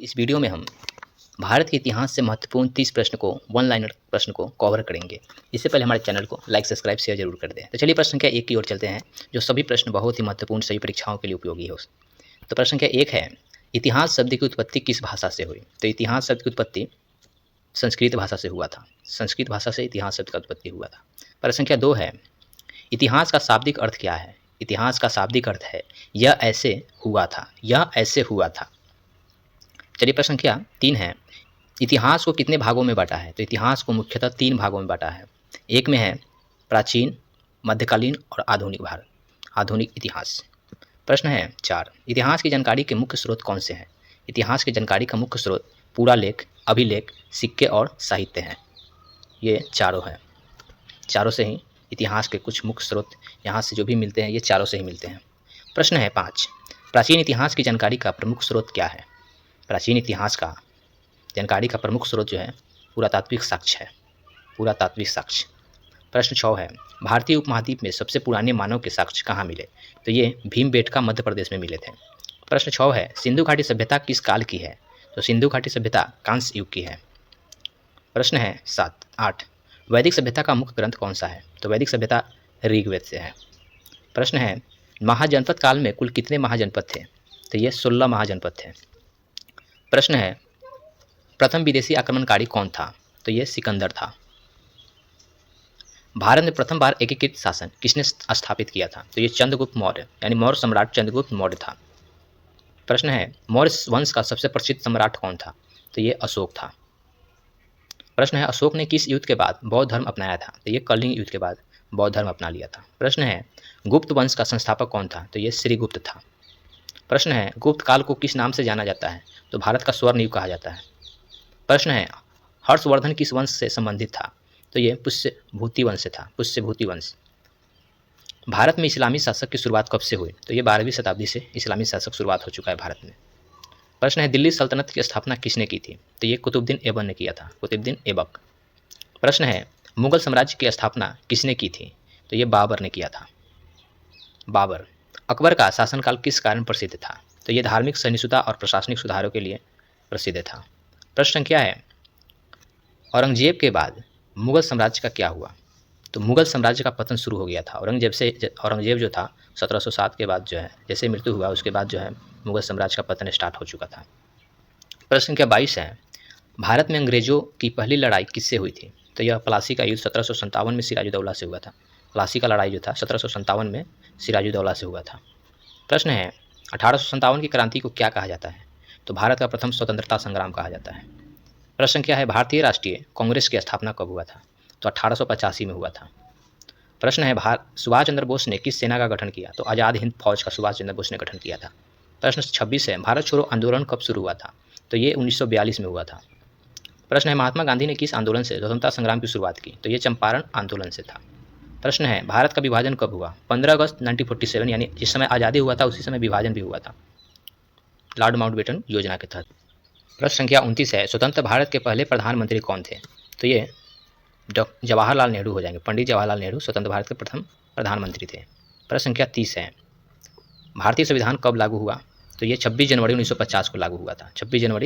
इस वीडियो में हम भारत के इतिहास से महत्वपूर्ण 30 प्रश्न को वन लाइनर प्रश्न को कवर करेंगे। इससे पहले हमारे चैनल को लाइक सब्सक्राइब शेयर जरूर कर दें। तो चलिए प्रश्न संख्या 1 की ओर चलते हैं, जो सभी प्रश्न बहुत ही महत्वपूर्ण सभी परीक्षाओं के लिए उपयोगी हो। तो प्रश्न संख्या 1 है, इतिहास शब्द की उत्पत्ति किस भाषा से हुई? तो इतिहास शब्द की उत्पत्ति संस्कृत भाषा से हुआ था। संस्कृत भाषा से इतिहास शब्द का उत्पत्ति हुआ था। प्रश्न संख्या 2 है, इतिहास का शाब्दिक अर्थ क्या है? इतिहास का शाब्दिक अर्थ है यह ऐसे हुआ था, यह ऐसे हुआ था। चलिए प्रश्न संख्या 3 है, इतिहास को कितने भागों में बांटा है? तो इतिहास को मुख्यतः 3 भागों में बांटा है। एक में है प्राचीन, मध्यकालीन और आधुनिक भाग, आधुनिक इतिहास। प्रश्न है 4, इतिहास की जानकारी के मुख्य स्रोत कौन से हैं? इतिहास की जानकारी का मुख्य स्रोत पूरा लेख, अभिलेख, सिक्के और साहित्य हैं। ये चारों हैं, चारों से ही इतिहास के कुछ मुख्य स्रोत यहाँ से जो भी मिलते हैं ये चारों से ही मिलते हैं। प्रश्न है 5, प्राचीन इतिहास की जानकारी का प्रमुख स्रोत क्या है? प्राचीन इतिहास का जानकारी का प्रमुख स्रोत जो है पुरातात्विक साक्ष्य है, पुरातात्विक साक्ष्य। प्रश्न 6 है, भारतीय उपमहाद्वीप में सबसे पुराने मानव के साक्ष्य कहाँ मिले? तो ये भीमबेटका मध्य प्रदेश में मिले थे। प्रश्न 6 है, सिंधु घाटी सभ्यता किस काल की है? तो सिंधु घाटी सभ्यता कांस्य युग की है। प्रश्न है 8, वैदिक सभ्यता का मुख्य ग्रंथ कौन सा है? तो वैदिक सभ्यता ऋग्वेद से है। प्रश्न है, महाजनपद काल में कुल कितने महाजनपद थे? तो ये 16 महाजनपद थे। प्रश्न है, प्रथम विदेशी आक्रमणकारी कौन था? तो ये सिकंदर था। भारत में प्रथम बार एकीकृत शासन किसने स्थापित किया था? तो ये चंद्रगुप्त मौर्य, यानी मौर्य सम्राट चंद्रगुप्त मौर्य था। प्रश्न है, मौर्य वंश का सबसे प्रसिद्ध सम्राट कौन था? तो ये अशोक था। प्रश्न है, अशोक ने किस युद्ध के बाद बौद्ध धर्म अपनाया था? तो ये कलिंग युद्ध के बाद बौद्ध धर्म अपना लिया था। प्रश्न है, गुप्त वंश का संस्थापक कौन था? तो ये श्रीगुप्त था। प्रश्न है, गुप्त काल को किस नाम से जाना जाता है? तो भारत का स्वर्ण युग कहा जाता है। प्रश्न है, हर्षवर्धन किस वंश से संबंधित था? तो ये पुष्यभूति वंश से था, पुष्यभूति वंश। भारत में इस्लामी शासक की शुरुआत कब से हुई? तो ये 12वीं शताब्दी से इस्लामी शासक शुरुआत हो चुका है भारत में। प्रश्न है, दिल्ली सल्तनत की स्थापना किसने की थी? तो ये कुतुबुद्दीन ऐबक ने किया था, कुतुबुद्दीन ऐबक। प्रश्न है, मुगल साम्राज्य की स्थापना किसने की थी? तो ये बाबर ने किया था, बाबर। अकबर का शासनकाल किस कारण प्रसिद्ध था? तो ये धार्मिक सहिष्णुता और प्रशासनिक सुधारों के लिए प्रसिद्ध था। प्रश्न संख्या है, औरंगजेब के बाद मुगल साम्राज्य का क्या हुआ? तो मुगल साम्राज्य का पतन शुरू हो गया था। औरंगजेब जो था 1707 के बाद जो है जैसे मृत्यु हुआ उसके बाद जो है मुगल साम्राज्य का पतन स्टार्ट हो चुका था। प्रश्न संख्या 22 है, भारत में अंग्रेजों की पहली लड़ाई किससे हुई थी? तो यह प्लासी का युद्ध 1757 में सिराजुद्दौला से हुआ था। प्लासी का लड़ाई जो था 1757 में सिराजुद्दौला से हुआ था। प्रश्न है, 1857 की क्रांति को क्या कहा जाता है? तो भारत का प्रथम स्वतंत्रता संग्राम कहा जाता है। प्रश्न संख्या है, भारतीय राष्ट्रीय कांग्रेस की स्थापना कब हुआ था? तो 1885 में हुआ था। प्रश्न है, सुभाष चंद्र बोस ने किस सेना का गठन किया? तो आज़ाद हिंद फौज का सुभाष चंद्र बोस ने गठन किया था। प्रश्न 26 है, भारत छोड़ो आंदोलन कब शुरू हुआ था? तो ये 1942 में हुआ था। प्रश्न है, महात्मा गांधी ने किस आंदोलन से स्वतंत्रता संग्राम की शुरुआत की? तो ये चंपारण आंदोलन से था। प्रश्न है, भारत का विभाजन कब हुआ? 15 अगस्त 1947, यानी जिस समय आज़ादी हुआ था उसी समय विभाजन भी हुआ था, लॉर्ड माउंटबेटन योजना के तहत। प्रश्न संख्या 29 है, स्वतंत्र भारत के पहले प्रधानमंत्री कौन थे? तो ये जवाहरलाल नेहरू हो जाएंगे, पंडित जवाहरलाल नेहरू स्वतंत्र भारत के प्रथम प्रधानमंत्री थे। प्रश्न संख्या 30 है, भारतीय संविधान कब लागू हुआ? तो ये 26 जनवरी 1950 को लागू हुआ था, 26 जनवरी